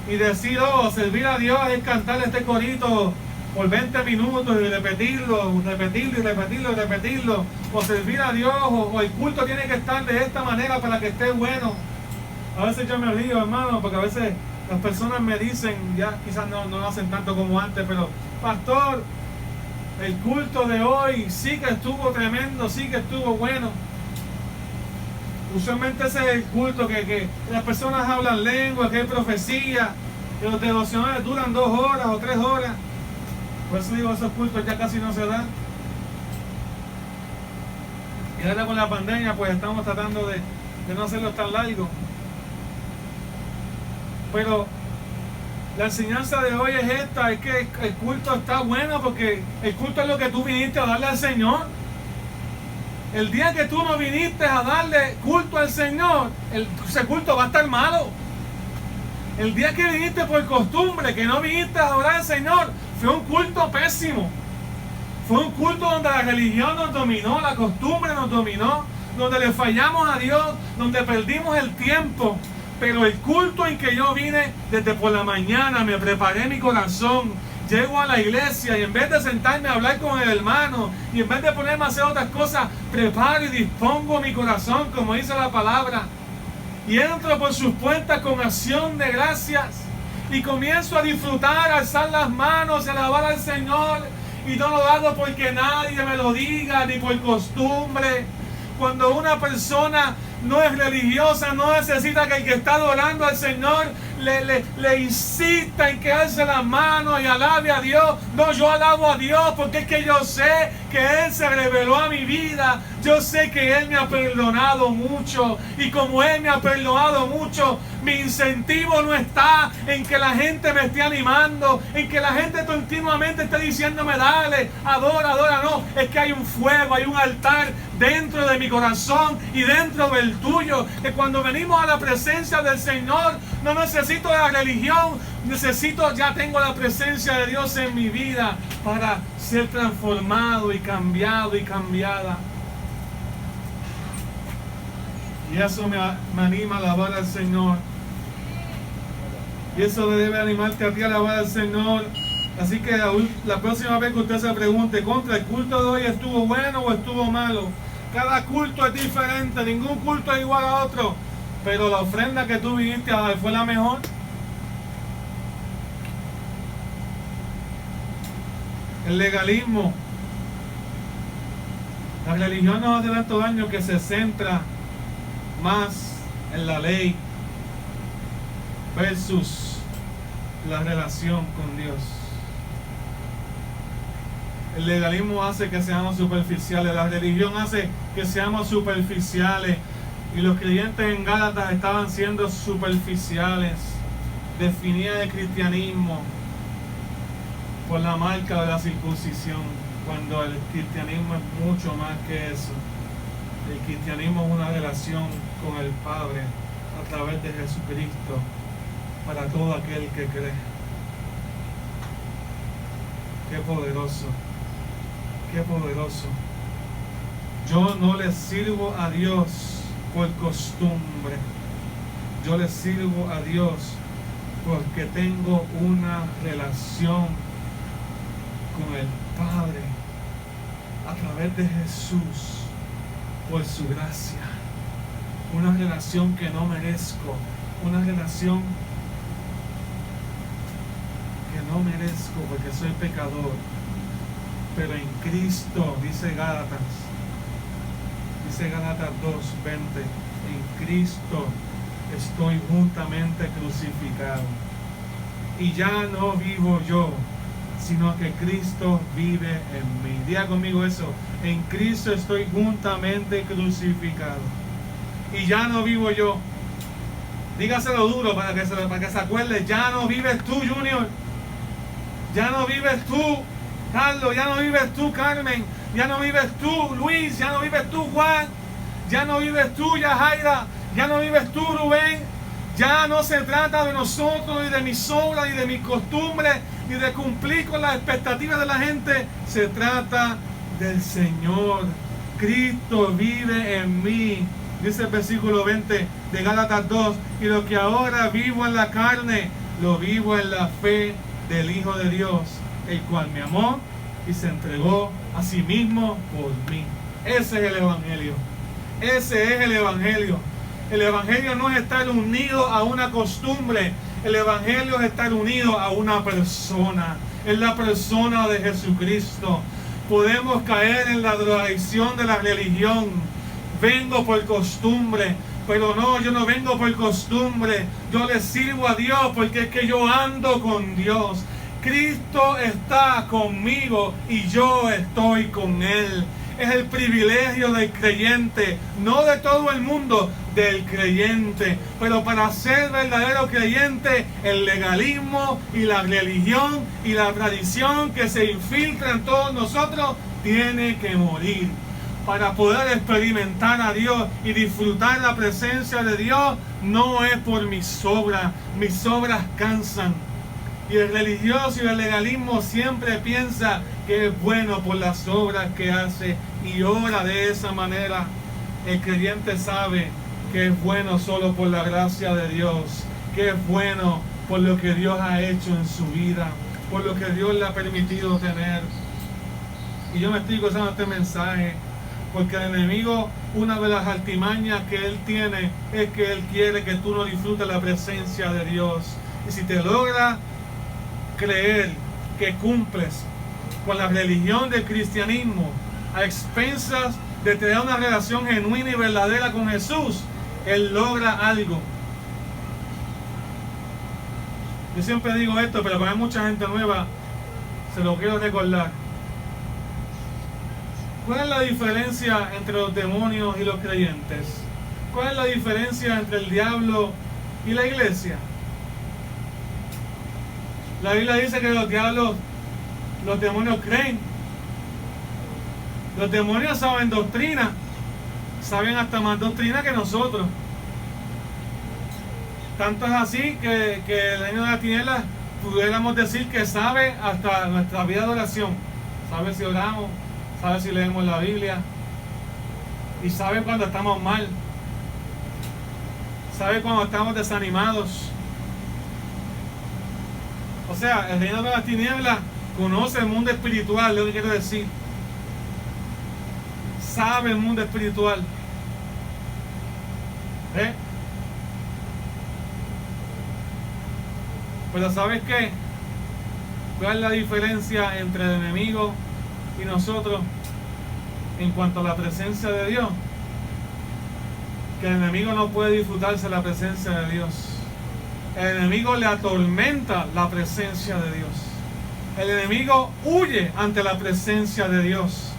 y decir, oh, servir a Dios es cantar este corito por 20 minutos y repetirlo, o servir a Dios, o el culto tiene que estar de esta manera para que esté bueno. A veces yo me río, hermano, porque a veces las personas me dicen, ya quizás no lo hacen tanto como antes, pero pastor, el culto de hoy sí que estuvo tremendo, sí que estuvo bueno. Usualmente ese es el culto que las personas hablan lengua, que hay profecía, que los devocionales duran 2 horas o 3 horas. Por eso digo, esos cultos ya casi no se dan. Y ahora con la pandemia pues estamos tratando de no hacerlos tan largos. Pero la enseñanza de hoy es esta, es que el culto está bueno porque el culto es lo que tú viniste a darle al Señor. El día que tú no viniste a darle culto al Señor, ese culto va a estar malo. El día que viniste por costumbre, que no viniste a adorar al Señor, fue un culto pésimo. Fue un culto donde la religión nos dominó, la costumbre nos dominó, donde le fallamos a Dios, donde perdimos el tiempo. Pero el culto en que yo vine desde por la mañana, me preparé mi corazón, llego a la iglesia y en vez de sentarme a hablar con el hermano y en vez de ponerme a hacer otras cosas, preparo y dispongo mi corazón, como dice la palabra, y entro por sus puertas con acción de gracias y comienzo a disfrutar, a alzar las manos, a alabar al Señor, y no lo hago porque nadie me lo diga ni por costumbre. Cuando una persona no es religiosa, no necesita que el que está adorando al Señor le insista en que alce las manos y alabe a Dios. No, yo alabo a Dios porque es que yo sé que Él se reveló a mi vida. Yo sé que Él me ha perdonado mucho, y como Él me ha perdonado mucho, mi incentivo no está en que la gente me esté animando, en que la gente continuamente esté diciéndome dale, adora, adora. No, es que hay un fuego, hay un altar dentro de mi corazón y dentro del tuyo, que cuando venimos a la presencia del Señor no necesito la religión, ya tengo la presencia de Dios en mi vida para ser transformado y cambiado y cambiada. Y eso me anima a alabar al Señor. Y eso debe animarte a ti a alabar al Señor. Así que la próxima vez que usted se pregunte, ¿contra el culto de hoy estuvo bueno o estuvo malo? Cada culto es diferente, ningún culto es igual a otro. Pero la ofrenda que tú viniste a dar fue la mejor. El legalismo, la religión nos hace tanto daño que se centra más en la ley versus la relación con Dios. El legalismo hace que seamos superficiales, la religión hace que seamos superficiales. Y los creyentes en Gálatas estaban siendo superficiales. Definían el cristianismo por la marca de la circuncisión, cuando el cristianismo es mucho más que eso. El cristianismo es una relación con el Padre a través de Jesucristo para todo aquel que cree. Qué poderoso, qué poderoso. Yo no le sirvo a Dios por costumbre. Yo le sirvo a Dios porque tengo una relación con el Padre a través de Jesús, por su gracia. Una relación que no merezco, una relación que no merezco porque soy pecador, pero en Cristo, dice Gálatas 2:20, en Cristo estoy juntamente crucificado, y ya no vivo yo, sino que Cristo vive en mí. Diga conmigo eso: en Cristo estoy juntamente crucificado, y ya no vivo yo. Dígaselo duro para que se acuerde. Ya no vives tú, Junior. Ya no vives tú, Carlos. Ya no vives tú, Carmen. Ya no vives tú, Luis. Ya no vives tú, Juan. Ya no vives tú, Yajaira. Ya no vives tú, Rubén. Ya no se trata de nosotros, ni de mis obras, ni de mis costumbres, ni de cumplir con las expectativas de la gente. Se trata del Señor. Cristo vive en mí. Dice el versículo 20 de Gálatas 2, y lo que ahora vivo en la carne, lo vivo en la fe del Hijo de Dios, el cual me amó y se entregó a sí mismo por mí. Ese es el Evangelio. Ese es el Evangelio. El Evangelio no es estar unido a una costumbre. El Evangelio es estar unido a una persona. Es la persona de Jesucristo. Podemos caer en la drogadicción de la religión. Vengo por costumbre, pero no, yo no vengo por costumbre. Yo le sirvo a Dios porque es que yo ando con Dios. Cristo está conmigo y yo estoy con Él. Es el privilegio del creyente, no de todo el mundo, del creyente. Pero para ser verdadero creyente, el legalismo y la religión y la tradición que se infiltra en todos nosotros tiene que morir. Para poder experimentar a Dios y disfrutar la presencia de Dios, no es por mis obras cansan. Y el religioso y el legalismo siempre piensa que es bueno por las obras que hace y ora de esa manera. El creyente sabe que es bueno solo por la gracia de Dios, que es bueno por lo que Dios ha hecho en su vida, por lo que Dios le ha permitido tener. Y yo me estoy gozando este mensaje porque el enemigo, una de las artimañas que él tiene es que él quiere que tú no disfrutes la presencia de Dios. Y si te logra creer que cumples con la religión del cristianismo a expensas de tener una relación genuina y verdadera con Jesús, él logra algo. Yo siempre digo esto, pero para mucha gente nueva se lo quiero recordar. ¿Cuál es la diferencia entre los demonios y los creyentes? ¿Cuál es la diferencia entre el diablo y la iglesia? La Biblia dice que los demonios creen. Los demonios saben doctrina, saben hasta más doctrina que nosotros. Tanto es así que el reino de la tiniebla pudiéramos decir que sabe hasta nuestra vida de oración. Sabe si oramos, sabe si leemos la Biblia, y sabe cuando estamos mal, sabe cuando estamos desanimados. O sea, el reino de las tinieblas conoce el mundo espiritual, lo que quiero decir. Sabe el mundo espiritual. Pero ¿sabes qué? ¿Cuál es la diferencia entre el enemigo y nosotros en cuanto a la presencia de Dios? Que el enemigo no puede disfrutarse la presencia de Dios. El enemigo le atormenta la presencia de Dios. El enemigo huye ante la presencia de Dios.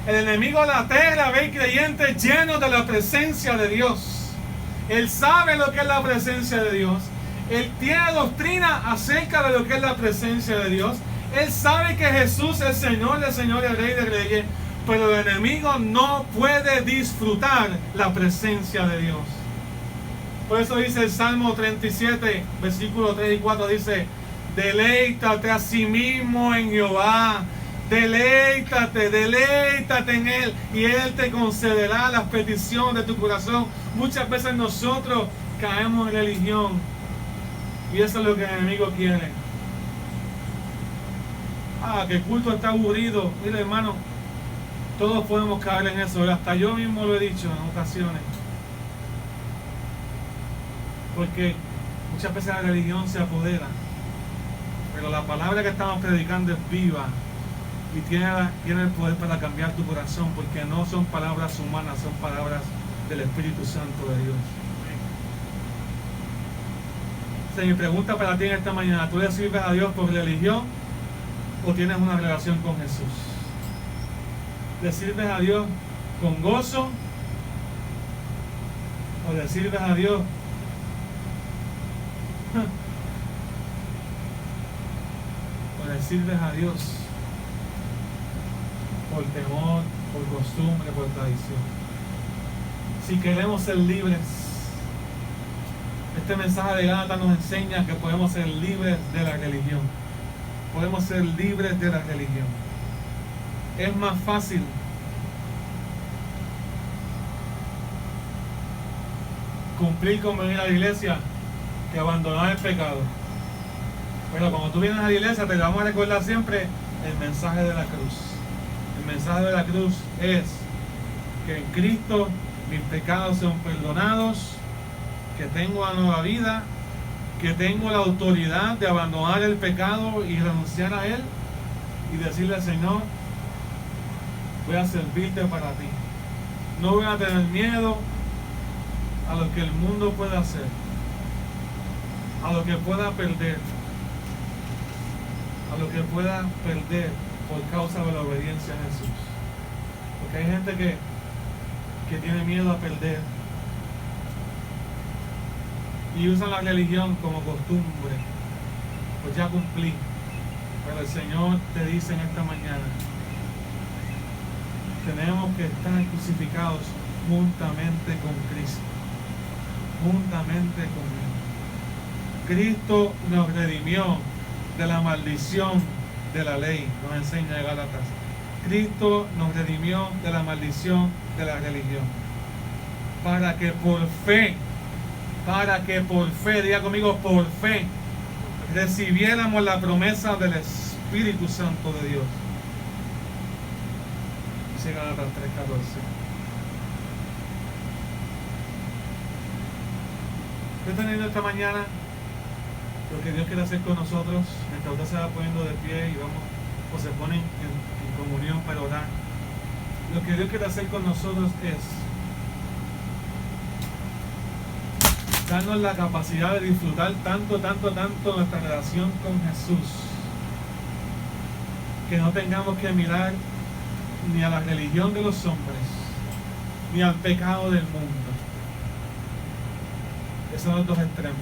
El enemigo la tierra ve creyentes llenos de la presencia de Dios. Él sabe lo que es la presencia de Dios. Él tiene doctrina acerca de lo que es la presencia de Dios. Él sabe que Jesús es Señor de señores, Rey de reyes. Pero el enemigo no puede disfrutar la presencia de Dios. Por eso dice el Salmo 37, versículos 3 y 4, dice: deleítate a sí mismo en Jehová. Deleítate en Él, y Él te concederá las peticiones de tu corazón. Muchas veces nosotros caemos en religión, y eso es lo que el enemigo quiere. Que el culto está aburrido. Mire, hermano, todos podemos caer en eso. Hasta yo mismo lo he dicho en ocasiones. Porque muchas veces la religión se apodera, pero la palabra que estamos predicando es viva y tiene el poder para cambiar tu corazón, porque no son palabras humanas, son palabras del Espíritu Santo de Dios. O sea, mi pregunta para ti en esta mañana: ¿tú le sirves a Dios por religión o tienes una relación con Jesús? ¿Le sirves a Dios con gozo o le sirves a Dios o le sirves a Dios por temor, por costumbre, por tradición? Si queremos ser libres, este mensaje de Gálatas nos enseña que podemos ser libres de la religión. Podemos ser libres de la religión. Es más fácil cumplir con venir a la iglesia que abandonar el pecado. Pero cuando tú vienes a la iglesia, te vamos a recordar siempre el mensaje de la cruz. El mensaje de la cruz es que en Cristo mis pecados son perdonados, que tengo una nueva vida, que tengo la autoridad de abandonar el pecado y renunciar a él y decirle al Señor: voy a servirte para ti. No voy a tener miedo a lo que el mundo pueda hacer, a lo que pueda perder, por causa de la obediencia a Jesús. Porque hay gente que tiene miedo a perder y usan la religión como costumbre. Pues ya cumplí. Pero el Señor te dice en esta mañana: tenemos que estar crucificados juntamente con Cristo. Juntamente con Él. Cristo nos redimió de la maldición de la ley, nos enseña Gálatas. Cristo nos redimió de la maldición de la religión, para que por fe, diga conmigo, por fe, recibiéramos la promesa del Espíritu Santo de Dios. Dice Gálatas 3:14. ¿Qué están viendo esta mañana? Lo que Dios quiere hacer con nosotros, mientras usted se va poniendo de pie y vamos, o se ponen en comunión para orar. Lo que Dios quiere hacer con nosotros es darnos la capacidad de disfrutar tanto nuestra relación con Jesús, que no tengamos que mirar ni a la religión de los hombres, ni al pecado del mundo. Esos son los dos extremos.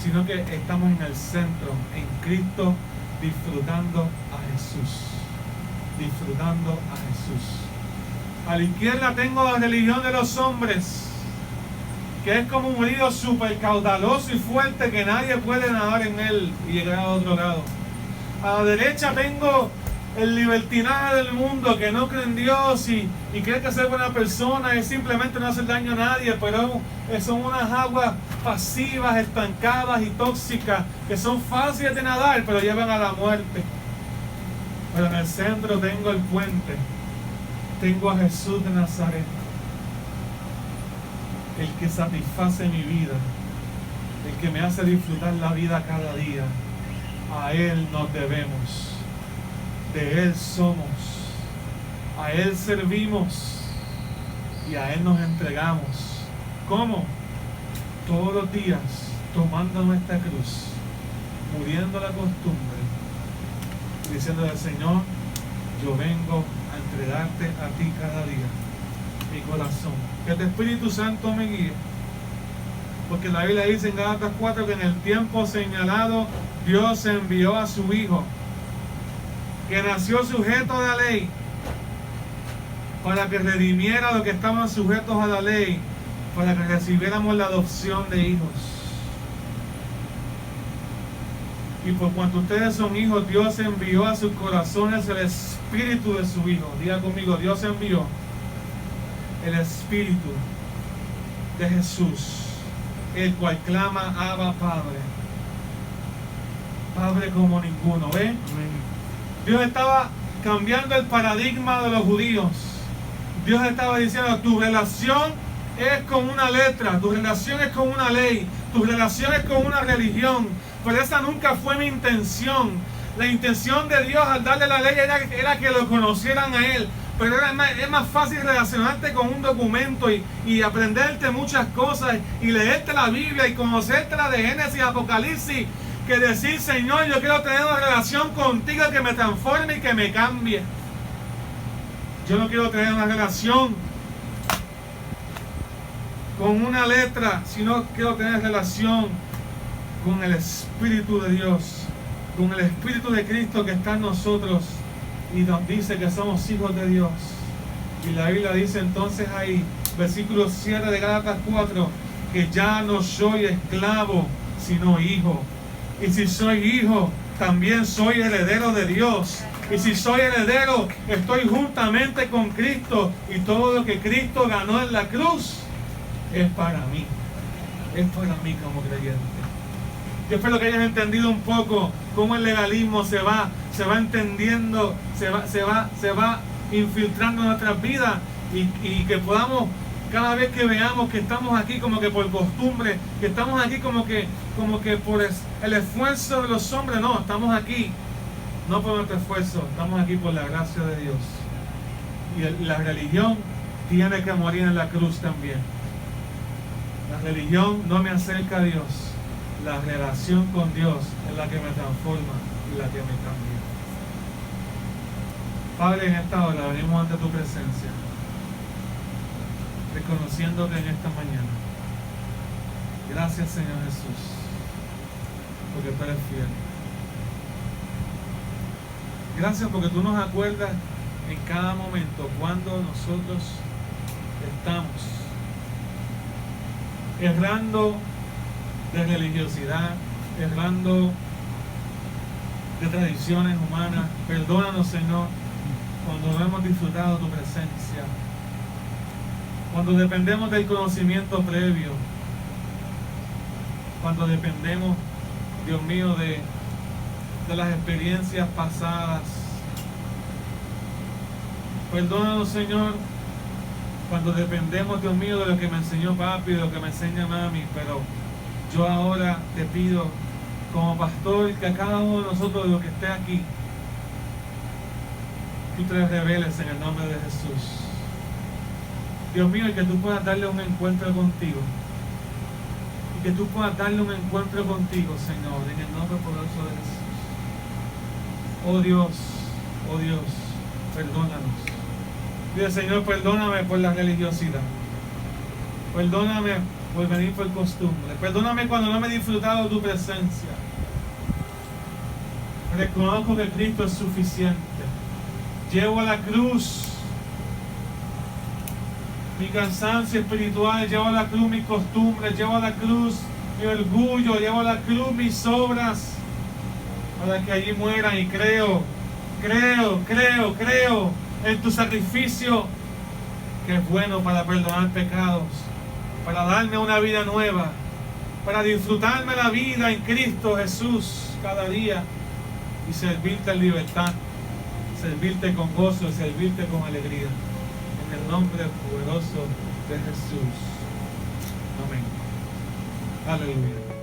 Sino que estamos en el centro, en Cristo, disfrutando a Jesús. Disfrutando a Jesús. A la izquierda tengo la religión de los hombres, que es como un río súper caudaloso y fuerte que nadie puede nadar en él y llegar a otro lado. A la derecha tengo el libertinaje del mundo, que no cree en Dios y cree que ser buena persona es simplemente no hacer daño a nadie, pero son unas aguas pasivas, estancadas y tóxicas, que son fáciles de nadar, pero llevan a la muerte. Pero en el centro tengo el puente, tengo a Jesús de Nazaret, el que satisface mi vida, el que me hace disfrutar la vida cada día. A Él nos debemos, de Él somos, a Él servimos y a Él nos entregamos. ¿Cómo? Todos los días tomando nuestra cruz, muriendo la costumbre diciéndole al Señor, yo vengo a entregarte a ti cada día mi corazón. Que tu Espíritu Santo me guíe. Porque la Biblia dice en Gálatas 4 que en el tiempo señalado Dios envió a su Hijo, que nació sujeto a la ley, para que redimiera a los que estaban sujetos a la ley, para que recibiéramos la adopción de hijos. Y por cuanto ustedes son hijos, Dios envió a sus corazones el Espíritu de su Hijo. Diga conmigo, Dios envió el Espíritu de Jesús, el cual clama, Abba, Padre. Padre como ninguno, ¿ven? Dios estaba cambiando el paradigma de los judíos. Dios estaba diciendo, tu relación es con una letra, tu relación es con una ley, tu relación es con una religión, pero esa nunca fue mi intención. La intención de Dios al darle la ley era que lo conocieran a Él, pero es más fácil relacionarte con un documento y aprenderte muchas cosas y leerte la Biblia y conocértela de Génesis y Apocalipsis, que decir, Señor, yo quiero tener una relación contigo que me transforme y que me cambie. Yo no quiero tener una relación con una letra, sino quiero tener relación con el Espíritu de Dios, con el Espíritu de Cristo que está en nosotros y nos dice que somos hijos de Dios. Y la Biblia dice entonces ahí, versículo 7 de Gálatas 4, que ya no soy esclavo, sino hijo. Y si soy hijo, también soy heredero de Dios. Y si soy heredero, estoy juntamente con Cristo. Y todo lo que Cristo ganó en la cruz es para mí. Es para mí como creyente. Yo espero que hayas entendido un poco cómo el legalismo se va entendiendo, se va infiltrando en nuestras vidas y que podamos, cada vez que veamos que estamos aquí como que por costumbre, que estamos aquí como que por el esfuerzo de los hombres, no, estamos aquí no por nuestro esfuerzo, estamos aquí por la gracia de Dios. Y la religión tiene que morir en la cruz también. La religión no me acerca a Dios. La relación con Dios es la que me transforma y la que me cambia. Padre, en esta hora venimos ante tu presencia, reconociéndote en esta mañana. Gracias, Señor Jesús, porque tú eres fiel. Gracias porque tú nos acuerdas en cada momento cuando nosotros estamos errando de religiosidad, errando de tradiciones humanas. Perdónanos, Señor, cuando no hemos disfrutado tu presencia, cuando dependemos del conocimiento previo, cuando dependemos, Dios mío, de las experiencias pasadas. Perdónanos, Señor, cuando dependemos, Dios mío, de lo que me enseñó papi, de lo que me enseña mami, pero yo ahora te pido, como pastor, que a cada uno de nosotros, de los que esté aquí, tú te reveles en el nombre de Jesús. Dios mío, y que tú puedas darle un encuentro contigo. Y que tú puedas darle un encuentro contigo, Señor, en el nombre poderoso de Jesús. Oh Dios, perdónanos. Dile, Señor, perdóname por la religiosidad. Perdóname por venir por costumbre. Perdóname cuando no me he disfrutado de tu presencia. Reconozco que Cristo es suficiente. Llevo a la cruz mi cansancio espiritual, llevo a la cruz mis costumbres, llevo a la cruz mi orgullo, llevo a la cruz mis obras, para que allí mueran. Y creo en tu sacrificio, que es bueno para perdonar pecados, para darme una vida nueva, para disfrutarme la vida en Cristo Jesús cada día y servirte en libertad, servirte con gozo y servirte con alegría. En el nombre poderoso de Jesús. Amén. Aleluya.